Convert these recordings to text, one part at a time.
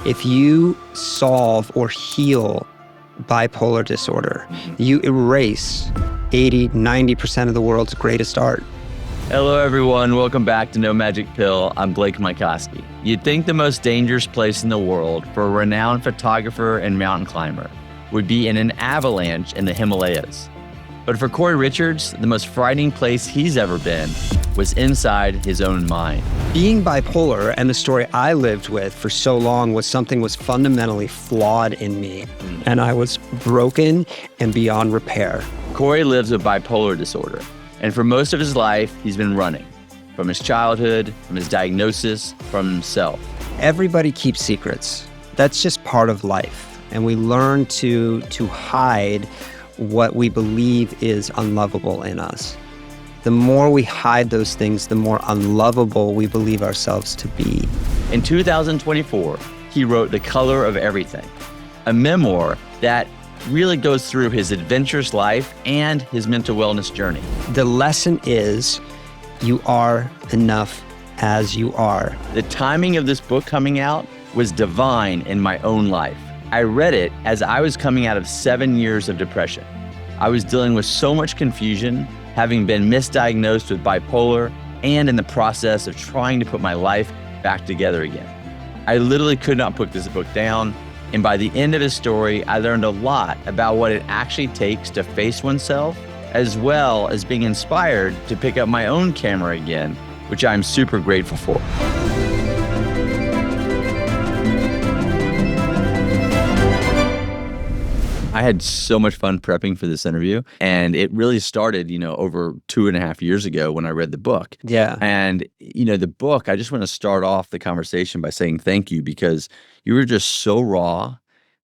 If you solve or heal bipolar disorder, you erase 80, 90% of the world's greatest art. Hello, everyone. Welcome back to No Magic Pill. I'm Blake Mycoskie. You'd think the most dangerous place in the world for a renowned photographer and mountain climber would be in an avalanche in the Himalayas. But for Cory Richards, the most frightening place he's ever been was inside his own mind. Being bipolar and the story I lived with for so long was something was fundamentally flawed in me. And I was broken and beyond repair. Cory lives with bipolar disorder. And for most of his life, he's been running from his childhood, from his diagnosis, from himself. Everybody keeps secrets. That's just part of life. And we learn to hide what we believe is unlovable in us. The more we hide those things, the more unlovable we believe ourselves to be. In 2024, he wrote The Color of Everything, a memoir that really goes through his adventurous life and his mental wellness journey. The lesson is you are enough as you are. The timing of this book coming out was divine in my own life. I read it as I was coming out of 7 years of depression. I was dealing with so much confusion, having been misdiagnosed with bipolar, and in the process of trying to put my life back together again. I literally could not put this book down. And by the end of his story, I learned a lot about what it actually takes to face oneself, as well as being inspired to pick up my own camera again, which I'm super grateful for. I had so much fun prepping for this interview, and it really started, over 2.5 years ago when I read the book. Yeah. And, the book, I just want to start off the conversation by saying thank you, because you were just so raw,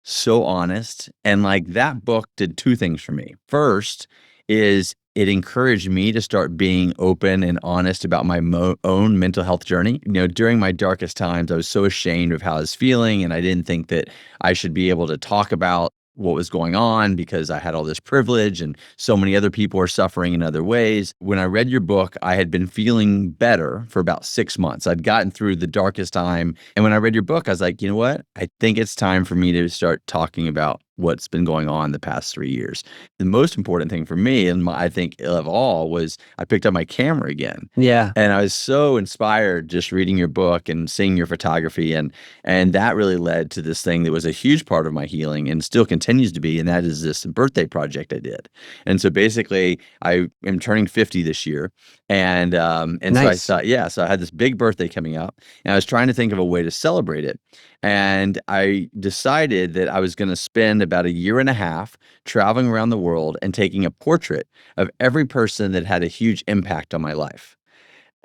so honest. And that book did two things for me. First is it encouraged me to start being open and honest about my own mental health journey. During my darkest times, I was so ashamed of how I was feeling, and I didn't think that I should be able to talk about what was going on because I had all this privilege and so many other people are suffering in other ways. When I read your book, I had been feeling better for about 6 months. I'd gotten through the darkest time. And when I read your book, I was like, you know what? I think it's time for me to start talking about what's been going on the past 3 years. The most important thing for me, and I think of all, was I picked up my camera again. Yeah. And I was so inspired just reading your book and seeing your photography. And that really led to this thing that was a huge part of my healing and still continues to be. And that is this birthday project I did. And so basically I am turning 50 this year. And Nice. So I thought, so I had this big birthday coming up and I was trying to think of a way to celebrate it. And I decided that I was going to spend about 1.5 years traveling around the world and taking a portrait of every person that had a huge impact on my life.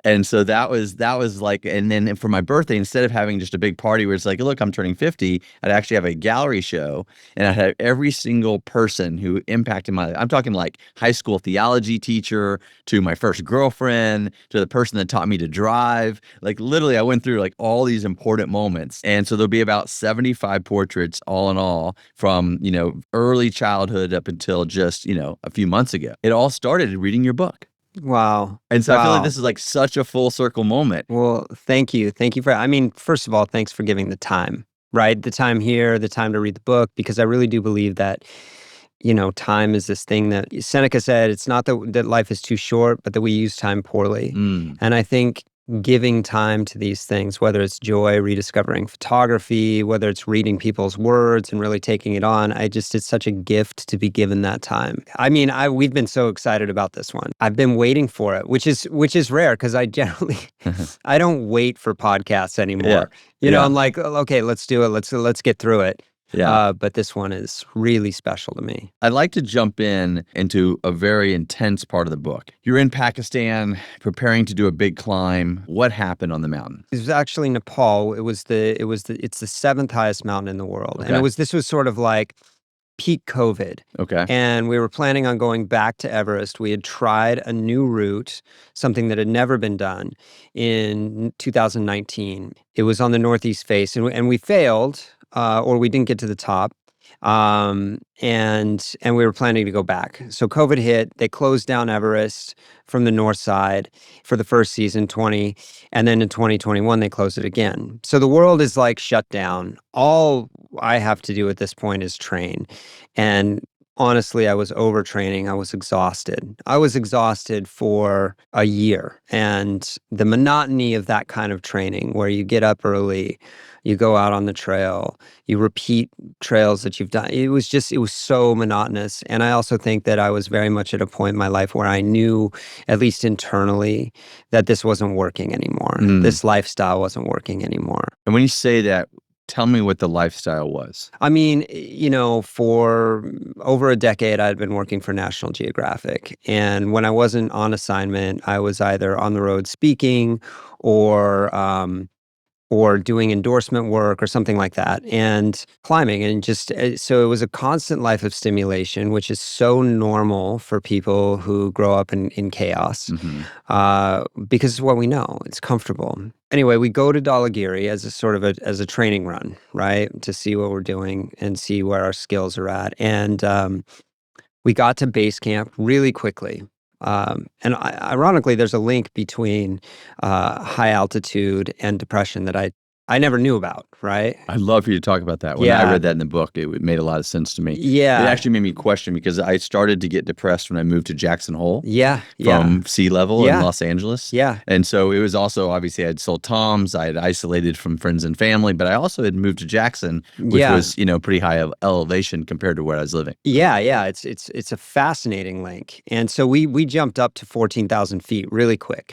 And so that was and then for my birthday, instead of having just a big party where it's like, look, I'm turning 50, I'd actually have a gallery show and I'd have every single person who impacted my life. I'm talking like high school theology teacher to my first girlfriend to the person that taught me to drive. Literally I went through all these important moments. And so there'll be about 75 portraits all in all from, early childhood up until just, a few months ago. It all started reading your book. Wow. And so I feel like this is such a full circle moment. Well, thank you. Thank you first of all, thanks for giving the time, right? The time here, the time to read the book, because I really do believe that, time is this thing that Seneca said, it's not that life is too short, but that we use time poorly. And I think giving time to these things, whether it's joy, rediscovering photography, whether it's reading people's words and really taking it on, it's such a gift to be given that time. We've been so excited about this one. I've been waiting for it, which is rare because I generally, I don't wait for podcasts anymore. I'm like, okay, let's do it. Let's get through it. Yeah. But this one is really special to me. I'd like to jump into a very intense part of the book. You're in Pakistan preparing to do a big climb. What happened on the mountain? It was actually Nepal. It's the 7th highest mountain in the world. Okay. And this was sort of like peak COVID. Okay. And we were planning on going back to Everest. We had tried a new route, something that had never been done in 2019. It was on the northeast face and we failed. Or we didn't get to the top. And we were planning to go back. So COVID hit. They closed down Everest from the north side for the first season, 20, and then in 2021 they closed it again. So the world is like shut down. All I have to do at this point is train, and honestly, I was overtraining. I was exhausted. I was exhausted for a year. And the monotony of that kind of training, where you get up early, you go out on the trail, you repeat trails that you've done. It was so monotonous. And I also think that I was very much at a point in my life where I knew, at least internally, that this wasn't working anymore. This lifestyle wasn't working anymore. And when you say that, tell me what the lifestyle was. I mean, for over a decade, I'd been working for National Geographic. And when I wasn't on assignment, I was either on the road speaking or doing endorsement work or something like that, and climbing. And so it was a constant life of stimulation, which is so normal for people who grow up in chaos, because it's what we know. It's comfortable. Anyway, we go to Dhaulagiri as a training run, right, to see what we're doing and see where our skills are at. And we got to base camp really quickly. And ironically, there's a link between high altitude and depression that I never knew about, right? I'd love for you to talk about that. When I read that in the book, it made a lot of sense to me. Yeah. It actually made me question, because I started to get depressed when I moved to Jackson Hole. From sea level in Los Angeles. And so it was also, obviously, I had sold Toms, I had isolated from friends and family, but I also had moved to Jackson, which was, pretty high elevation compared to where I was living. It's a fascinating link. And so we jumped up to 14,000 feet really quick.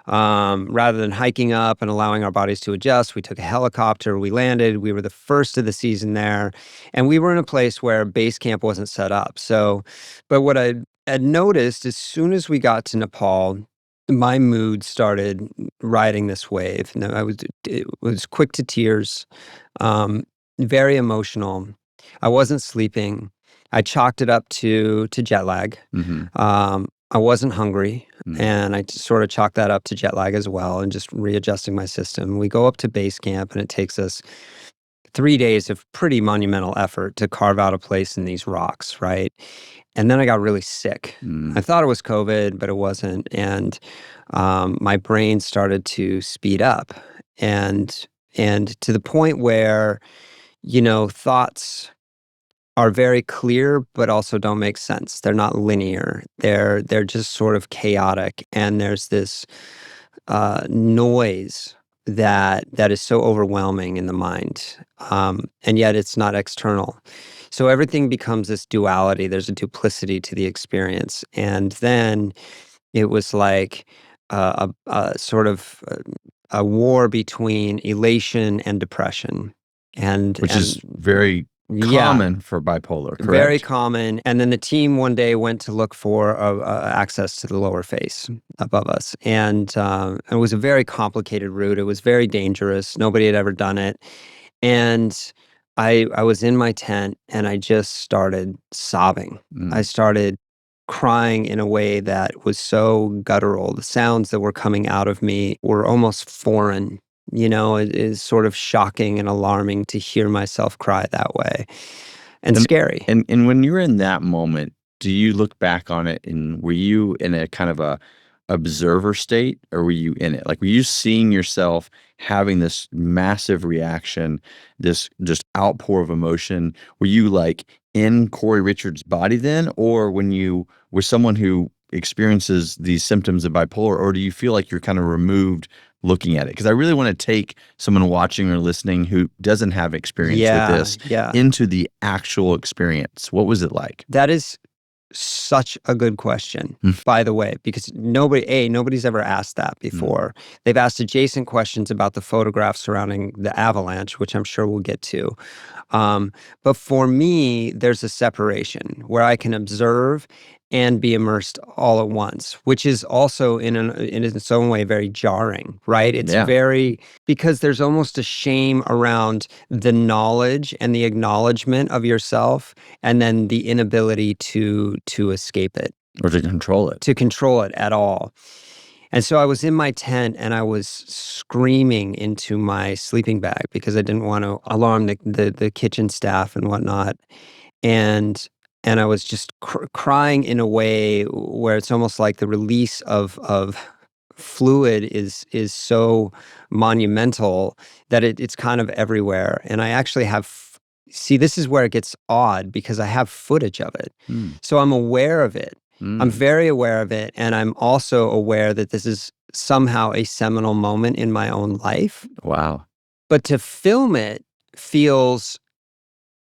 Rather than hiking up and allowing our bodies to adjust, we took a helicopter, we landed, we were the first of the season there, and we were in a place where base camp wasn't set up. So, but what I had noticed, as soon as we got to Nepal, my mood started riding this wave. And it was quick to tears, very emotional. I wasn't sleeping. I chalked it up to jet lag. I wasn't hungry, and I sort of chalked that up to jet lag as well, and just readjusting my system. We go up to base camp, and it takes us 3 days of pretty monumental effort to carve out a place in these rocks, right? And then I got really sick. I thought it was COVID, but it wasn't. And my brain started to speed up, and to the point where, thoughts are very clear, but also don't make sense. They're not linear. They're just sort of chaotic, and there's this noise that is so overwhelming in the mind, and yet it's not external. So everything becomes this duality. There's a duplicity to the experience, and then it was like a sort of a war between elation and depression, Which is very common for bipolar, correct? Very common. And then the team one day went to look for access to the lower face above us. And it was a very complicated route. It was very dangerous. Nobody had ever done it. And I was in my tent, and I just started sobbing. I started crying in a way that was so guttural. The sounds that were coming out of me were almost foreign. It is sort of shocking and alarming to hear myself cry that way, and scary. And when you're in that moment, do you look back on it, and were you in a kind of a observer state, or were you in it? Like, were you seeing yourself having this massive reaction, this just outpour of emotion? Were you like in Cory Richards' body then, or when you were someone who experiences these symptoms of bipolar, or do you feel like you're kind of removed looking at it? Because I really want to take someone watching or listening who doesn't have experience with this into the actual experience. What was it like? That is such a good question, by the way, because nobody's ever asked that before. They've asked adjacent questions about the photographs surrounding the avalanche, which I'm sure we'll get to. But for me, there's a separation where I can observe and be immersed all at once, which is also in its own way very jarring, right? It's because there's almost a shame around the knowledge and the acknowledgement of yourself, and then the inability to escape it. Or to control it. To control it at all. And so I was in my tent and I was screaming into my sleeping bag because I didn't want to alarm the kitchen staff and whatnot. And I was just crying in a way where it's almost like the release of fluid is so monumental that it's kind of everywhere. And I actually see, this is where it gets odd because I have footage of it. Mm. So I'm aware of it. I'm Mm. very aware of it. And I'm also aware that this is somehow a seminal moment in my own life. Wow. But to film it feels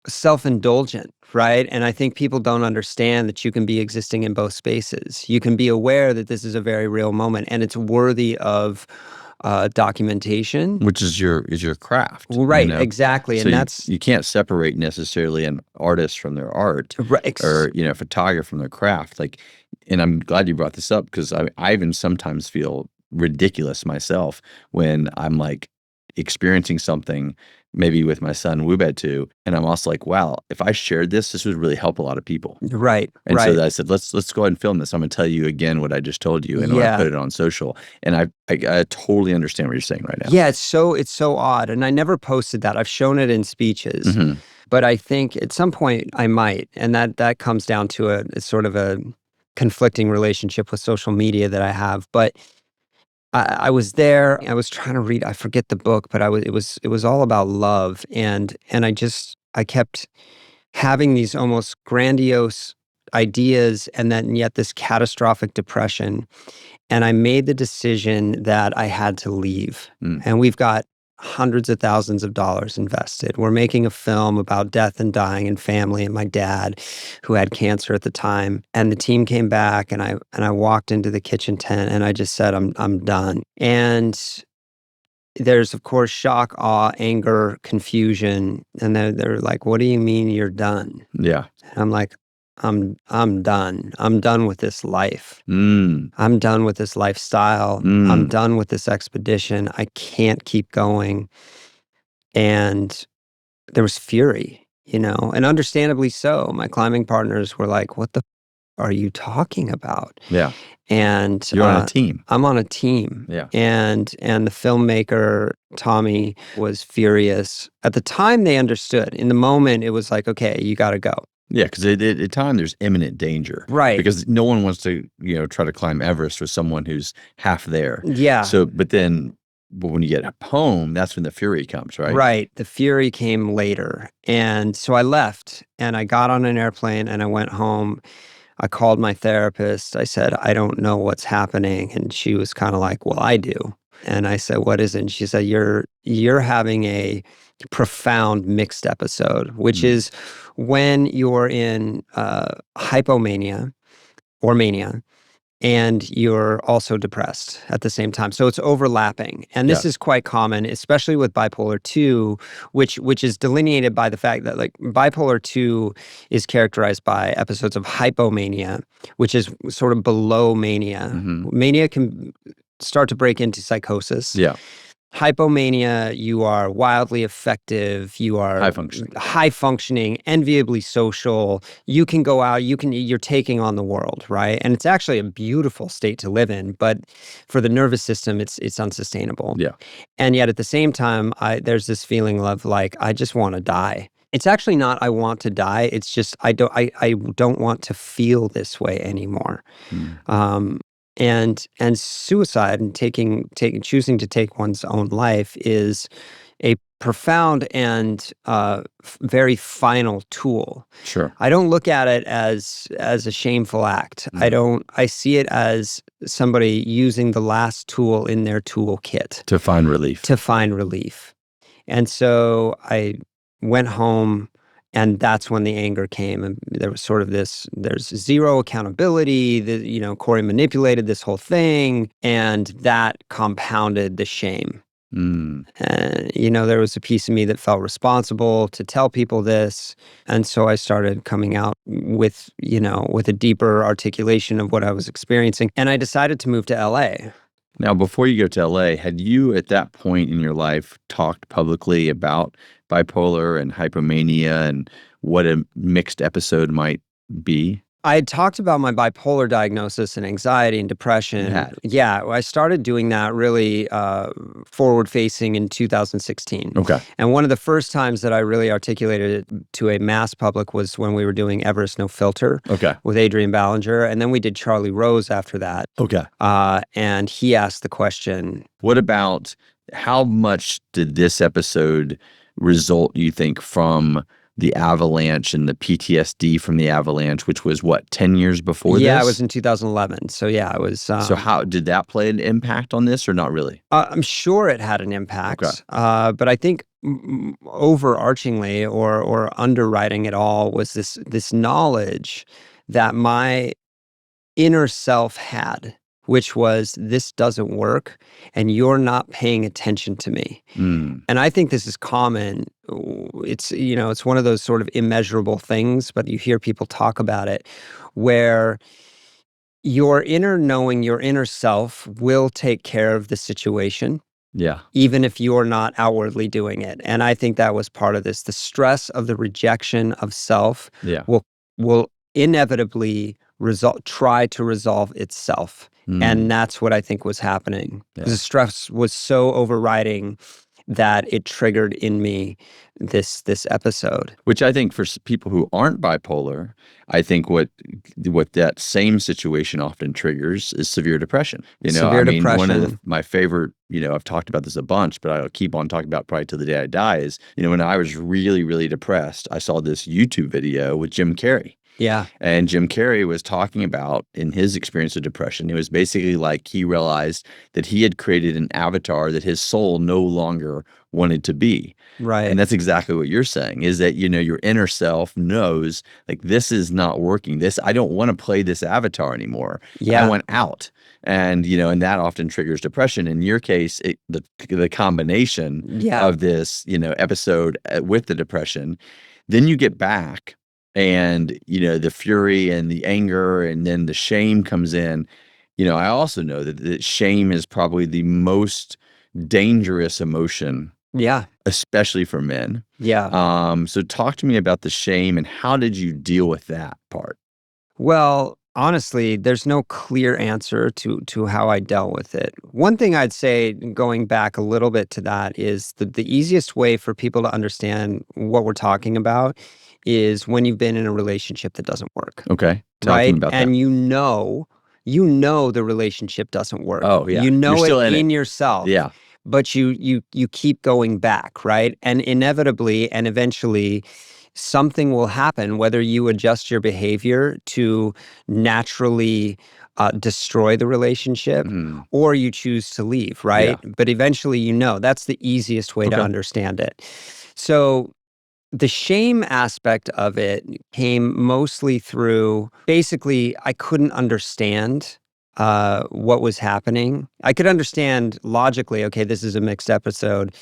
self-indulgent, right? And I think people don't understand that you can be existing in both spaces. You can be aware that this is a very real moment and it's worthy of documentation. Which is your craft, Right, exactly. So And that's you can't separate necessarily an artist from their art, right. or a photographer from their craft. Like, and I'm glad you brought this up because I even sometimes feel ridiculous myself when I'm like experiencing something, maybe with my son Wubed too, and I'm also like, wow, if I shared this would really help a lot of people. Right, And right. so I said, let's go ahead and film this. I'm going to tell you again what I just told you, and when I Yeah. put it on social. And I totally understand what you're saying right now. Yeah, it's so odd. And I never posted that. I've shown it in speeches. Mhm. But I think at some point I might. And that comes down to a sort of a conflicting relationship with social media that I have. But I was there. I was trying to read. I forget the book, but it was all about love, and I kept having these almost grandiose ideas, and then yet this catastrophic depression. And I made the decision that I had to leave. Mm. And we've got hundreds of thousands of dollars invested. We're making a film about death and dying and family and my dad, who had cancer at the time. And the team came back and I walked into the kitchen tent and I just said, I'm done. And there's of course shock, awe, anger, confusion. And they're like, what do you mean you're done? Yeah. And I'm like, I'm done. I'm done with this life. Mm. I'm done with this lifestyle. I'm Mm. done with this expedition. I can't keep going. And there was fury, and understandably so. My climbing partners were like, what the are you talking about? Yeah. And You're on a team. I'm on a team. Yeah. And the filmmaker, Tommy, was furious. At the time, they understood. In the moment, it was like, okay, you got to go. Yeah, because at the time there's imminent danger, Right. Because no one wants to, try to climb Everest with someone who's half there. Yeah. So, but when you get home, that's when the fury comes, right? Right. The fury came later. And so I left and I got on an airplane and I went home. I called my therapist. I said, I don't know what's happening. And she was kind of like, well, I do. And I said, what is it? And she said, you're having a profound mixed episode, which is when you're in hypomania or mania, and you're also depressed at the same time. So it's overlapping. And this is quite common, especially with bipolar 2, which is delineated by the fact that like bipolar 2 is characterized by episodes of hypomania, which is sort of below mania. Mm-hmm. Mania can start to break into psychosis. Yeah. Hypomania, you are wildly effective, you are high functioning, enviably social. You can go out, you're taking on the world, right? And it's actually a beautiful state to live in, but for the nervous system, it's unsustainable. Yeah. And yet at the same time, there's this feeling of like, I just want to die. It's actually not I want to die. It's just I don't want to feel this way anymore. And suicide and choosing to take one's own life is a profound and very final tool. Sure. I don't look at it as a shameful act. I see it as somebody using the last tool in their toolkit to find relief. And so I went home. And that's when the anger came. And there was sort of there's zero accountability. Cory manipulated this whole thing. And that compounded the shame. And, there was a piece of me that felt responsible to tell people this. And so I started coming out with a deeper articulation of what I was experiencing. And I decided to move to LA. Now, before you go to LA, had you at that point in your life talked publicly about bipolar and hypomania and what a mixed episode might be? I had talked about my bipolar diagnosis and anxiety and You depression. had. Yeah, I started doing that really forward-facing in 2016. Okay. And one of the first times that I really articulated it to a mass public was when we were doing Everest No Filter Okay. with Adrian Ballinger. And then we did Charlie Rose after that. Okay. And he asked the question. What about how much did this episode result, you think, from the avalanche and the PTSD from the avalanche, which was what, 10 years before Yeah, this? it was in 2011. So yeah, it was. So how did that play an impact on this or not really? I'm sure it had an impact, Okay. but I think overarchingly or underwriting it all was this knowledge that my inner self had, which was this doesn't work, and you're not paying attention to me. Mm. And I think this is common. It's it's one of those sort of immeasurable things, but you hear people talk about it, where your inner knowing, your inner self will take care of the situation, Yeah. even if you're not outwardly doing it. And I think that was part of this. The stress of the rejection of self Yeah. will inevitably try to resolve itself. Mm. And that's what I think was happening. Yeah. The stress was so overriding that it triggered in me this episode. Which I think for people who aren't bipolar, I think what that same situation often triggers is severe depression. Severe One of depression. my favorite, I've talked about this a bunch, but I'll keep on talking about it probably till the day I die is, when I was really, really depressed, I saw this YouTube video with Jim Carrey. Yeah. And Jim Carrey was talking about in his experience of depression, it was basically like he realized that he had created an avatar that his soul no longer wanted to be. Right. And that's exactly what you're saying is that, your inner self knows like this is not working. I don't want to play this avatar anymore. Yeah. I want out. And, and that often triggers depression. In your case, the combination Yeah. of this, episode with the depression, then you get back. And, the fury and the anger and then the shame comes in. I also know that shame is probably the most dangerous emotion. Yeah. Especially for men. Yeah. So talk to me about the shame and how did you deal with that part? Well, honestly, there's no clear answer to how I dealt with it. One thing I'd say, going back a little bit to that, is the easiest way for people to understand what we're talking about is when you've been in a relationship that doesn't work. Okay. Talk to Right? me about that. And you know the relationship doesn't work. Oh, yeah. You know You're still it in in it. yourself. Yeah. But you keep going back, right? And inevitably and eventually something will happen, whether you adjust your behavior to naturally destroy the relationship Mm. or you choose to leave, right? Yeah. But eventually, that's the easiest way to Okay. understand it. So the shame aspect of it came mostly through, basically, I couldn't understand what was happening. I could understand logically, okay, this is a mixed episode,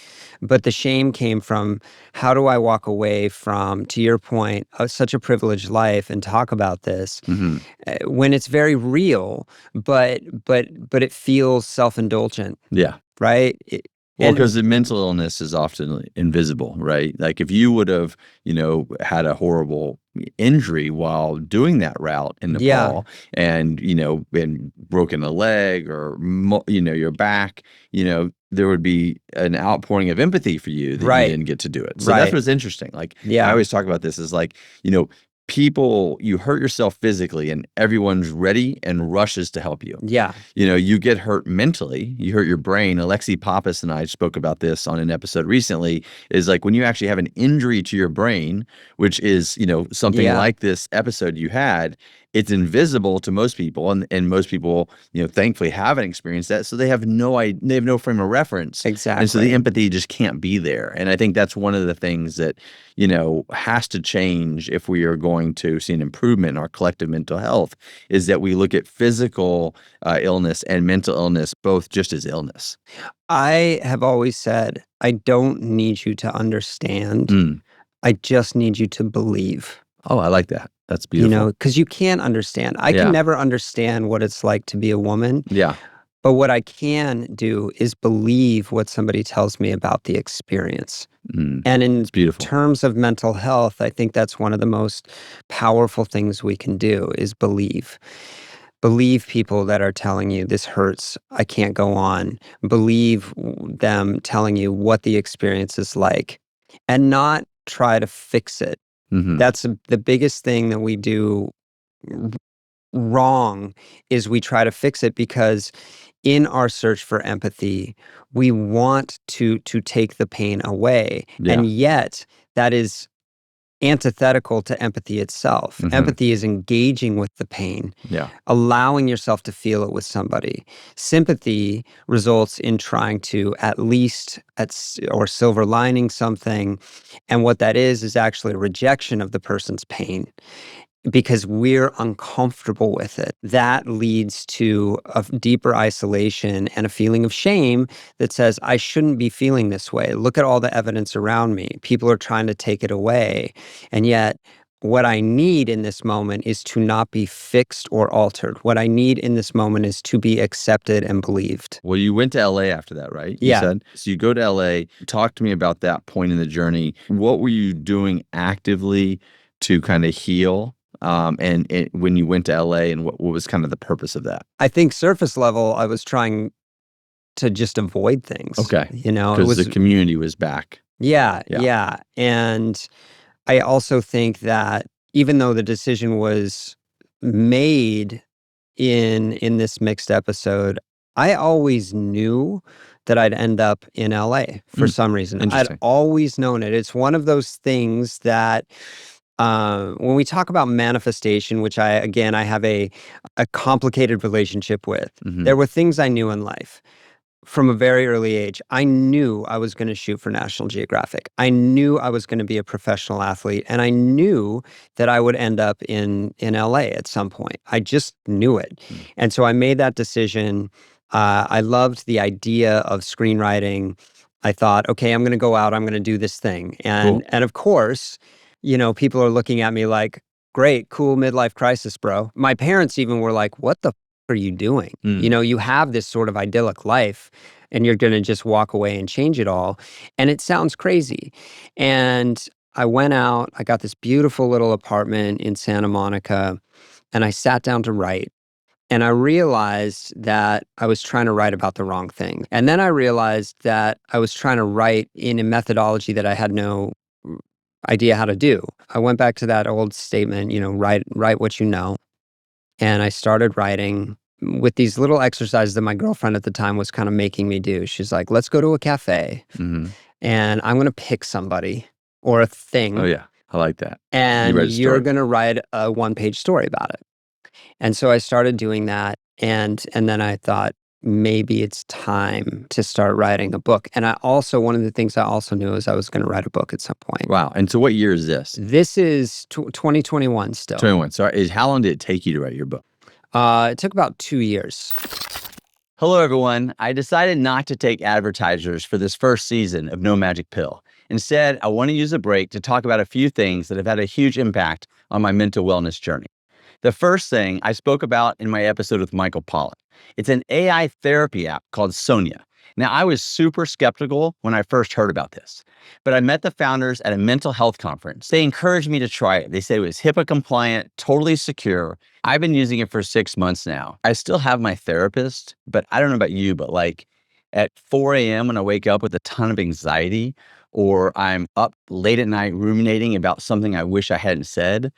but the shame came from, how do I walk away from, to your point, such a privileged life and talk about this Mm-hmm. when it's very real, but it feels self-indulgent, Yeah. right? Well, because the mental illness is often invisible, right? Like if you would have, had a horrible injury while doing that route in Nepal and, been broken a leg or, your back, there would be an outpouring of empathy for you that you didn't get to do it. So that's what's interesting. Like I always talk about this is like, people, you hurt yourself physically and everyone's ready and rushes to help you. Yeah. You get hurt mentally, you hurt your brain. Alexi Pappas and I spoke about this on an episode recently, is like when you actually have an injury to your brain, which is, something like this episode you had, it's invisible to most people. And most people, thankfully haven't experienced that. So they have no frame of reference. Exactly. And so the empathy just can't be there. And I think that's one of the things that, has to change if we are going to see an improvement in our collective mental health, is that we look at physical illness and mental illness both just as illness. I have always said, I don't need you to understand. I just need you to believe. Oh, I like that. That's beautiful. Because you can't understand. I can never understand what it's like to be a woman. Yeah. But what I can do is believe what somebody tells me about the experience. And in It's beautiful. terms of mental health, I think that's one of the most powerful things we can do is believe. Believe people that are telling you this hurts, I can't go on. Believe them telling you what the experience is like and not try to fix it. That's the biggest thing that we do wrong is we try to fix it because in our search for empathy, we want to take the pain away. Yeah. And yet that is antithetical to empathy itself. Empathy is engaging with the pain, allowing yourself to feel it with somebody. Sympathy results in trying to at least or silver lining something. And what that is actually a rejection of the person's pain because we're uncomfortable with it. That leads to a deeper isolation and a feeling of shame that says, I shouldn't be feeling this way. Look at all the evidence around me. People are trying to take it away. And yet, what I need in this moment is to not be fixed or altered. What I need in this moment is to be accepted and believed. Well, you went to LA after that, right? Yeah. You said? So you go to LA. Talk to me about that point in the journey. What were you doing actively to kind of heal? And when you went to LA, and what was kind of the purpose of that? I think surface level, I was trying to just avoid things. Okay. You know, because the community was back. Yeah. And I also think that even though the decision was made in this mixed episode, I always knew that I'd end up in LA for some reason. I'd Interesting. always known it. It's one of those things that when we talk about manifestation, which I have a complicated relationship with, there were things I knew in life. From a very early age, I knew I was going to shoot for National Geographic. I knew I was going to be a professional athlete, and I knew that I would end up in LA at some point. I just knew it. And so I made that decision. I loved the idea of screenwriting. I thought, okay, I'm going to go out, I'm going to do this thing. And of course, you know, people are looking at me like, great, cool midlife crisis, bro. My parents even were like, what the are you doing? You know, you have this sort of idyllic life and you're going to just walk away and change it all. And it sounds crazy. And I went out, I got this beautiful little apartment in Santa Monica, and I sat down to write. And I realized that I was trying to write about the wrong thing. And then I realized that I was trying to write in a methodology that I had no idea how to do. I went back to that old statement, you know, write what you know. And I started writing with these little exercises that my girlfriend at the time was kind of making me do. She's like, let's go to a cafe and I'm going to pick somebody or a thing. Oh, yeah. I like that. And you're going to write a one-page story about it. And so I started doing that. And then I thought, maybe it's time to start writing a book. And I also, one of the things I also knew is I was going to write a book at some point. Wow. And so what year is this? This is 2021 still. 21. So how long did it take you to write your book? It took about 2 years. Hello, everyone. I decided not to take advertisers for this first season of No Magic Pill. Instead, I want to use a break to talk about a few things that have had a huge impact on my mental wellness journey. The first thing I spoke about in my episode with Michael Pollan. It's an AI therapy app called Sonia. Now, I was super skeptical when I first heard about this, but I met the founders at a mental health conference. They encouraged me to try it. They said it was HIPAA compliant, totally secure. I've been using it for 6 months now. I still have my therapist, but I don't know about you, but like at 4 a.m. when I wake up with a ton of anxiety, or I'm up late at night ruminating about something I wish I hadn't said,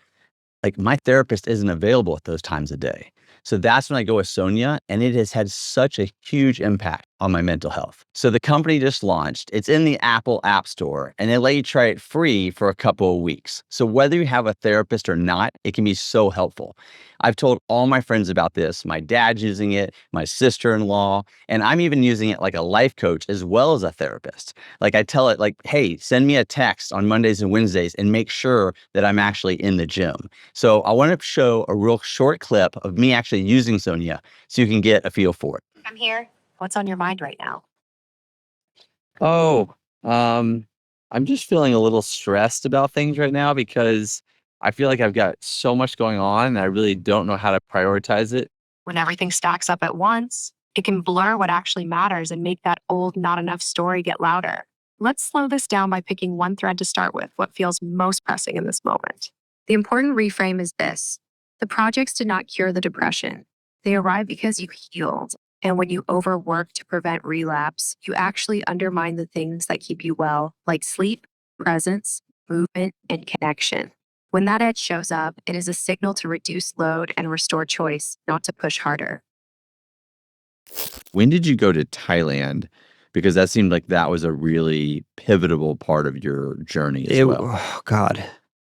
like my therapist isn't available at those times of day. So that's when I go with Sonia, and it has had such a huge impact on my mental health. So the company just launched. It's in the Apple App Store, and they let you try it free for a couple of weeks. So whether you have a therapist or not, it can be so helpful. I've told all my friends about this. My dad's using it, my sister-in-law, and I'm even using it like a life coach as well as a therapist. Like I tell it like, hey, send me a text on Mondays and Wednesdays and make sure that I'm actually in the gym. So I want to show a real short clip of me actually using Sonia so you can get a feel for it. I'm here. What's on your mind right now? Oh, I'm just feeling a little stressed about things right now because I feel like I've got so much going on and I really don't know how to prioritize it. When everything stacks up at once, It can blur what actually matters and make that old not enough story get louder. Let's slow this down by picking one thread to start with, what feels most pressing in this moment. The important reframe is this. The projects did not cure the depression. They arrived because you healed. And when you overwork to prevent relapse, you actually undermine the things that keep you well, like sleep, presence, movement, and connection. When that edge shows up, it is a signal to reduce load and restore choice, not to push harder. When did you go to Thailand? Because that seemed like that was a really pivotal part of your journey as well. Oh God,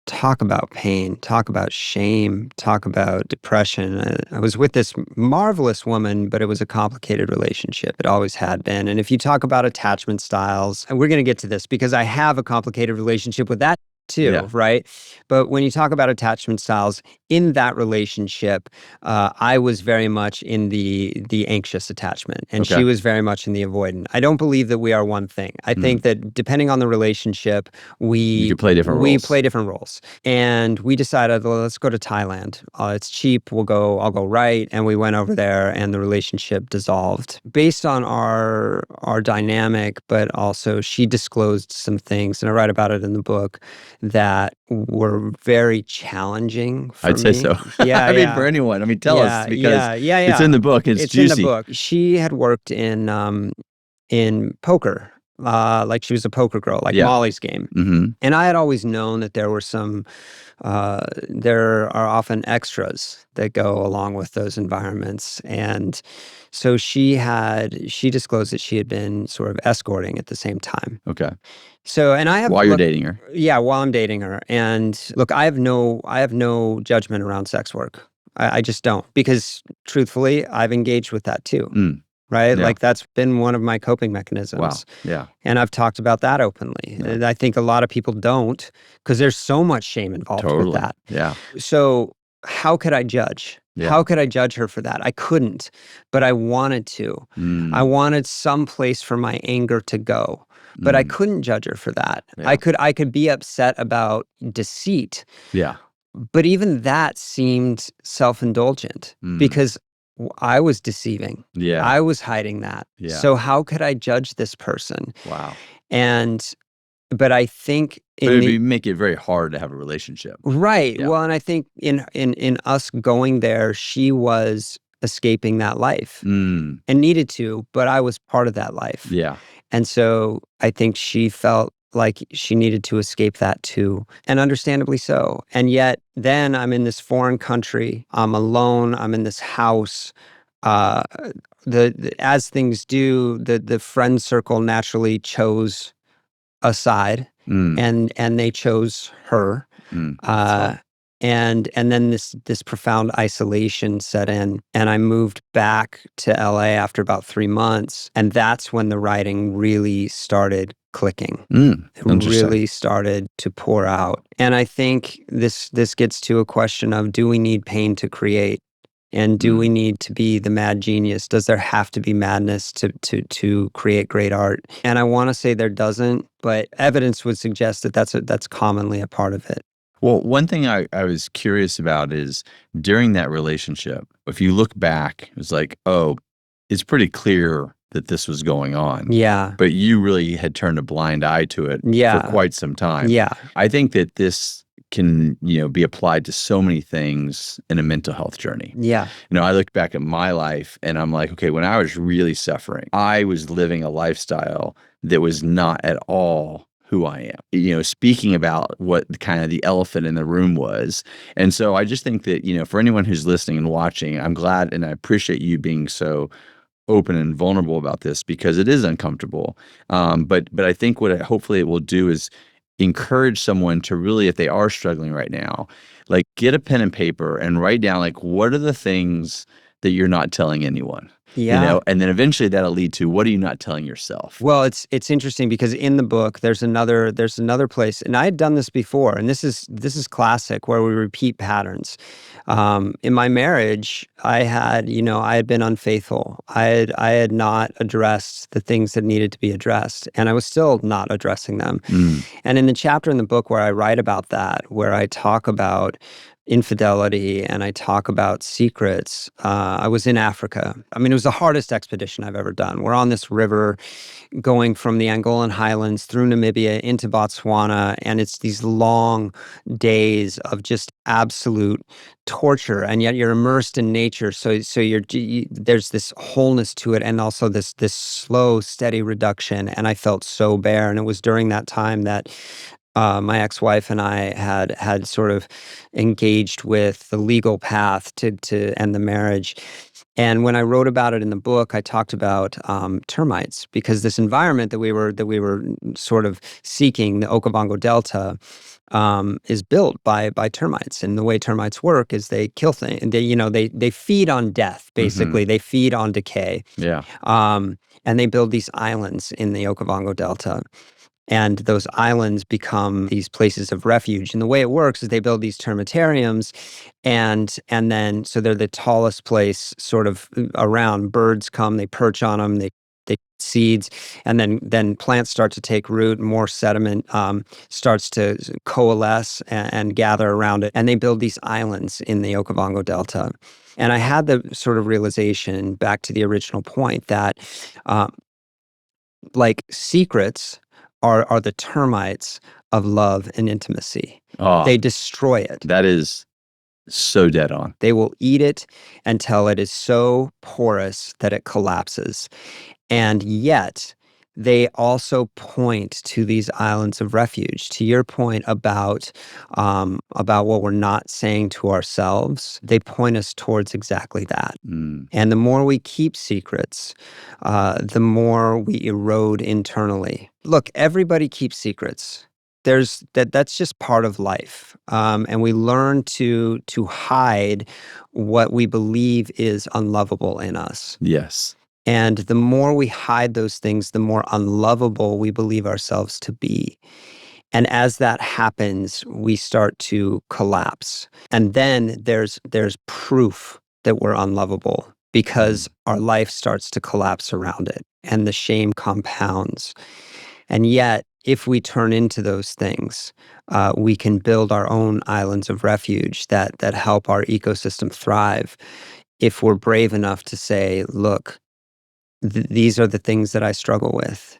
talk about pain, talk about shame, talk about depression. I was with this marvelous woman, but it was a complicated relationship. It always had been. And if you talk about attachment styles, and we're going to get to this because I have a complicated relationship with that too, Yeah. right? But when you talk about attachment styles in that relationship, I was very much in the anxious attachment, and Okay. she was very much in the avoidant. I don't believe that we are one thing. I think that depending on the relationship, You we could play different roles. play different roles. And we decided, well, let's go to Thailand. It's cheap. I'll go right. And we went over there, and the relationship dissolved based on our dynamic, but also she disclosed some things, and I write about it in the book, that were very challenging for I'd say me. so. Yeah, I mean, yeah. for anyone. I mean, tell us because yeah. it's in the book. It's juicy. in the book. She had worked in poker, like she was a poker girl, like Yeah. Molly's Game. Mm-hmm. And I had always known that there were there are often extras that go along with those environments. And so she disclosed that she had been sort of escorting at the same time. Okay. So, and I have While you're dating her. Yeah, while I'm dating her. And look, I have no judgment around sex work. I just don't, because truthfully, I've engaged with that too. Right? Yeah. Like that's been one of my coping mechanisms. Wow. Yeah. And I've talked about that openly. Yeah. And I think a lot of people don't, because there's so much shame involved with Totally. that. Yeah. So how could I judge? Yeah. How could I judge her for that? I couldn't, but I wanted to. I wanted some place for my anger to go, but I couldn't judge her for that. Yeah. I could be upset about deceit, Yeah. but even that seemed self-indulgent because I was deceiving. Yeah. I was hiding that. Yeah. So how could I judge this person? Wow. But I think But it would make it very hard to have a relationship. right. Yeah. Well, and I think in us going there, she was escaping that life and needed to, but I was part of that life. Yeah. And so I think she felt like she needed to escape that too, and understandably so. And yet then I'm in this foreign country, I'm alone, I'm in this house. As things do, the friend circle naturally chose a side, and they chose her. And then this profound isolation set in, and I moved back to LA after about 3 months, and that's when the writing really started clicking. It really started to pour out. And I think this gets to a question of, do we need pain to create? And do we need to be the mad genius? Does there have to be madness to create great art? And I want to say there doesn't, but evidence would suggest that that's commonly a part of it. Well, one thing I was curious about is during that relationship, if you look back, it was like, oh, it's pretty clear that this was going on. Yeah. But you really had turned a blind eye to it Yeah. for quite some time. Yeah. I think that this can, be applied to so many things in a mental health journey. Yeah. I look back at my life and I'm like, okay, when I was really suffering, I was living a lifestyle that was not at all who I am, speaking about what kind of the elephant in the room was. And so I just think that, for anyone who's listening and watching, I'm glad and I appreciate you being so open and vulnerable about this, because it is uncomfortable. But I think what hopefully it will do is encourage someone to really, if they are struggling right now, like get a pen and paper and write down, like, what are the things that you're not telling anyone? Yeah. And then eventually that'll lead to, what are you not telling yourself? Well, it's interesting because in the book there's another place, and I had done this before, and this is classic, where we repeat patterns. In my marriage, I had been unfaithful. I had not addressed the things that needed to be addressed, and I was still not addressing them. And in the chapter in the book where I write about that, where I talk about infidelity and I talk about secrets, I was in Africa. I mean, it was the hardest expedition I've ever done. We're on this river going from the Angolan highlands through Namibia into Botswana, and it's these long days of just absolute torture, and yet you're immersed in nature. So there's this wholeness to it, and also this slow, steady reduction. And I felt so bare, and it was during that time that my ex-wife and I had sort of engaged with the legal path to end the marriage. And when I wrote about it in the book, I talked about termites, because this environment that we were sort of seeking, the Okavango Delta, is built by termites. And the way termites work is they kill things. They feed on death, basically. They feed on decay. Yeah. And they build these islands in the Okavango Delta. And those islands become these places of refuge. And the way it works is they build these termitariums, and then so they're the tallest place sort of around. Birds come, they perch on them, they seeds, and then plants start to take root. More sediment starts to coalesce and gather around it, and they build these islands in the Okavango Delta. And I had the sort of realization, back to the original point, that like secrets are the termites of love and intimacy. Oh, They destroy it. that is so dead on. They will eat it until it is so porous that it collapses. And yet, they also point to these islands of refuge. To your point about what we're not saying to ourselves, they point us towards exactly that. And the more we keep secrets, the more we erode internally. Look, everybody keeps secrets. That's just part of life, and we learn to hide what we believe is unlovable in us. Yes. And the more we hide those things, the more unlovable we believe ourselves to be. And as that happens, we start to collapse. And then there's proof that we're unlovable, because our life starts to collapse around it, and the shame compounds. And yet, if we turn into those things, we can build our own islands of refuge that help our ecosystem thrive, if we're brave enough to say, look, these are the things that I struggle with.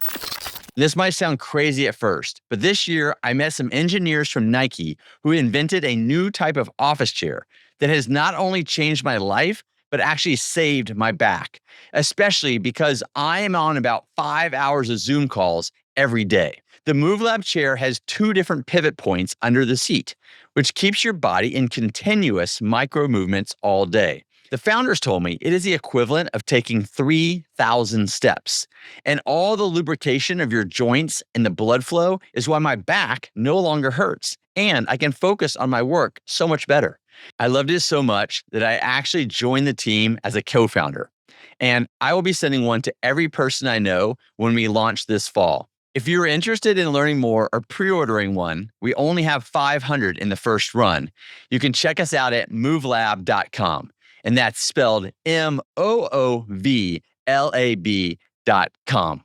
This might sound crazy at first, but this year I met some engineers from Nike who invented a new type of office chair that has not only changed my life, but actually saved my back, especially because I am on about 5 hours of Zoom calls every day. The MOOVLAB chair has 2 different pivot points under the seat, which keeps your body in continuous micro movements all day. The founders told me it is the equivalent of taking 3,000 steps. And all the lubrication of your joints and the blood flow is why my back no longer hurts. And I can focus on my work so much better. I loved it so much that I actually joined the team as a co-founder. And I will be sending one to every person I know when we launch this fall. If you're interested in learning more or pre-ordering one, we only have 500 in the first run. You can check us out at MOOVLAB.com. And that's spelled MOOVLAB.com.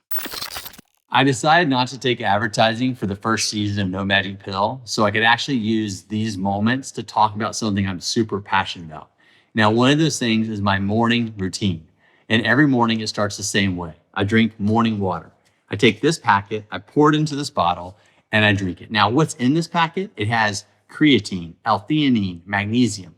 I decided not to take advertising for the first season of No Magic Pill, so I could actually use these moments to talk about something I'm super passionate about. Now, one of those things is my morning routine. And every morning it starts the same way. I drink morning water. I take this packet, I pour it into this bottle, and I drink it. Now, what's in this packet? It has creatine, L-theanine, magnesium,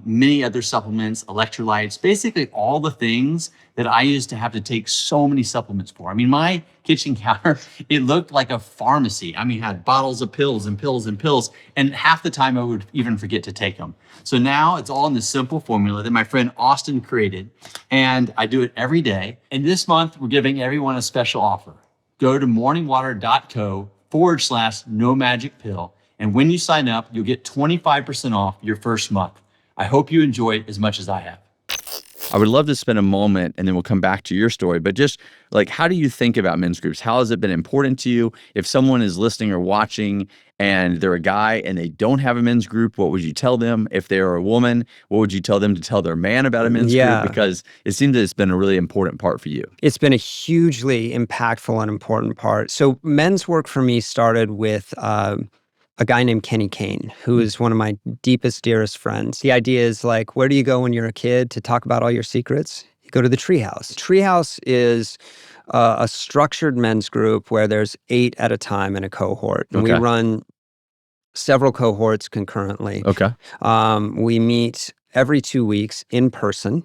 many other supplements, electrolytes, basically all the things that I used to have to take so many supplements for. I mean, my kitchen counter, it looked like a pharmacy. I mean, it had bottles of pills and pills and pills, and half the time I would even forget to take them. So now it's all in this simple formula that my friend Austin created, and I do it every day. And this month, we're giving everyone a special offer. Go to morningwater.co/no magic pill. And when you sign up, you'll get 25% off your first month. I hope you enjoy it as much as I have. I would love to spend a moment, and then we'll come back to your story, but just like, how do you think about men's groups? How has it been important to you? If someone is listening or watching and they're a guy and they don't have a men's group, what would you tell them? If they're a woman, what would you tell them to tell their man about a men's group? Because it seems that it's been a really important part for you. It's been a hugely impactful and important part. So men's work for me started with a guy named Kenny Kane, who is one of my deepest, dearest friends. The idea is like, where do you go when you're a kid to talk about all your secrets? You go to the Treehouse. Treehouse is a structured men's group where there's 8 at a time in a cohort. And we Okay. run several cohorts concurrently. Okay. We meet every 2 weeks in person.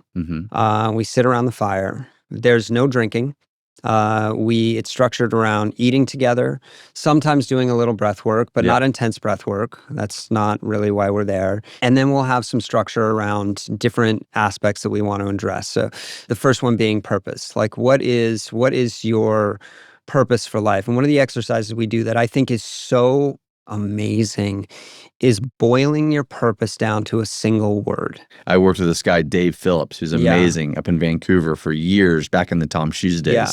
We sit around the fire. There's no drinking. It's structured around eating together, sometimes doing a little breath work, but Yeah. not intense breath work. That's not really why we're there. And then we'll have some structure around different aspects that we want to address. So the first one being purpose. Like, what is your purpose for life? And one of the exercises we do that I think is so amazing is boiling your purpose down to a single word. I worked with this guy, Dave Phillips, who's amazing, up in Vancouver for years, back in the Tom Shoes days. Yeah.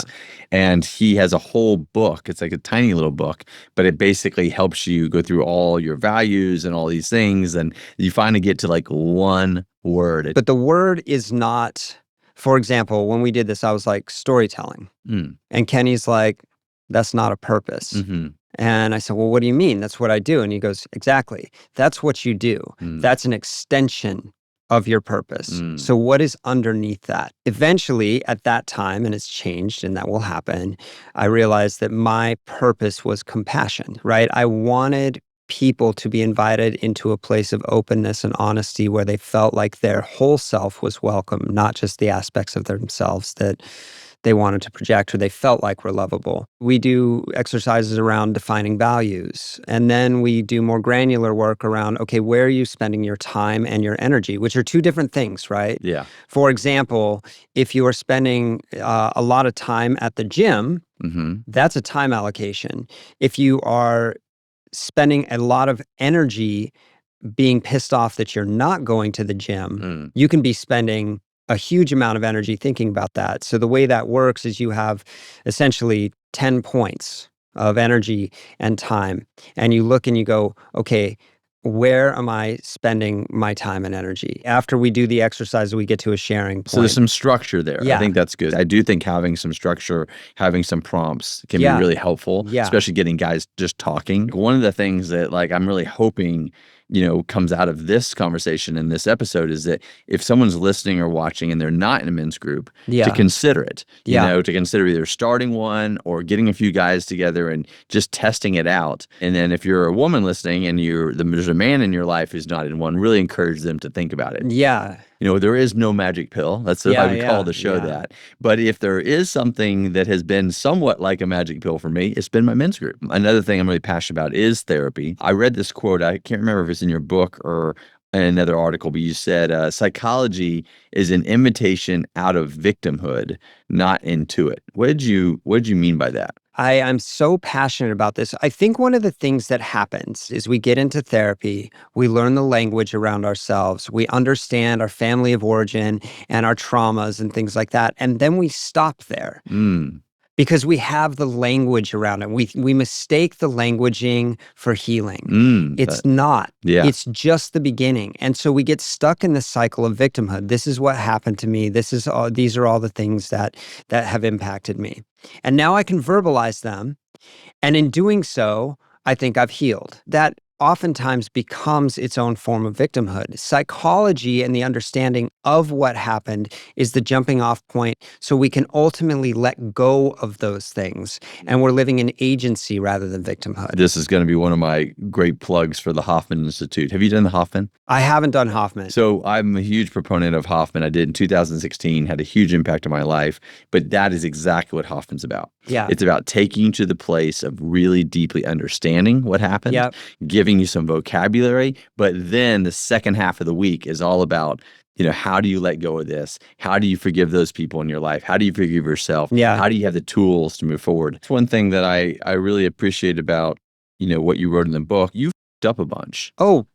And he has a whole book. It's like a tiny little book, but it basically helps you go through all your values and all these things. And you finally get to like one word. But the word is not, for example, when we did this, I was like, storytelling. And Kenny's like, that's not a purpose. And I said, well, what do you mean? That's what I do. And he goes, exactly. That's what you do. That's an extension of your purpose. So what is underneath that? Eventually, at that time, and it's changed and that will happen, I realized that my purpose was compassion, right? I wanted people to be invited into a place of openness and honesty where they felt like their whole self was welcome, not just the aspects of themselves that they wanted to project or they felt like were lovable. We do exercises around defining values. And then we do more granular work around, okay, where are you spending your time and your energy, which are two different things, right? Yeah. For example, if you are spending a lot of time at the gym, that's a time allocation. If you are spending a lot of energy being pissed off that you're not going to the gym, you can be spending a huge amount of energy thinking about that. So the way that works is you have essentially 10 points of energy and time. And you look and you go, okay, where am I spending my time and energy? After we do the exercise, we get to a sharing point. So there's some structure there. Yeah. I think that's good. I do think having some structure, having some prompts can be really helpful, especially getting guys just talking. One of the things that like I'm really hoping comes out of this conversation in this episode is that if someone's listening or watching and they're not in a men's group, to consider it, to consider either starting one or getting a few guys together and just testing it out. And then if you're a woman listening and there's a man in your life who's not in one, really encourage them to think about it. Yeah. There is no magic pill. That's what I would call the show that. But if there is something that has been somewhat like a magic pill for me, it's been my men's group. Another thing I'm really passionate about is therapy. I read this quote. I can't remember if it's in your book or in another article, but you said psychology is an invitation out of victimhood, not into it. What did you mean by that? I'm so passionate about this. I think one of the things that happens is we get into therapy, we learn the language around ourselves, we understand our family of origin and our traumas and things like that, and then we stop there. Because we have the language around it. We mistake the languaging for healing. It's not. It's just the beginning. And so we get stuck in the cycle of victimhood. This is what happened to me. These are all the things that have impacted me. And now I can verbalize them. And in doing so, I think I've healed. That oftentimes becomes its own form of victimhood. Psychology and the understanding of what happened is the jumping off point so we can ultimately let go of those things. And we're living in agency rather than victimhood. This is going to be one of my great plugs for the Hoffman Institute. Have you done the Hoffman? I haven't done Hoffman. So I'm a huge proponent of Hoffman. I did in 2016, had a huge impact on my life. But that is exactly what Hoffman's about. Yeah. It's about taking you to the place of really deeply understanding what happened, giving you some vocabulary, but then the second half of the week is all about, how do you let go of this? How do you forgive those people in your life? How do you forgive yourself? How do you have the tools to move forward? It's one thing that I really appreciate about, what you wrote in the book. You f***ed up a bunch. Oh.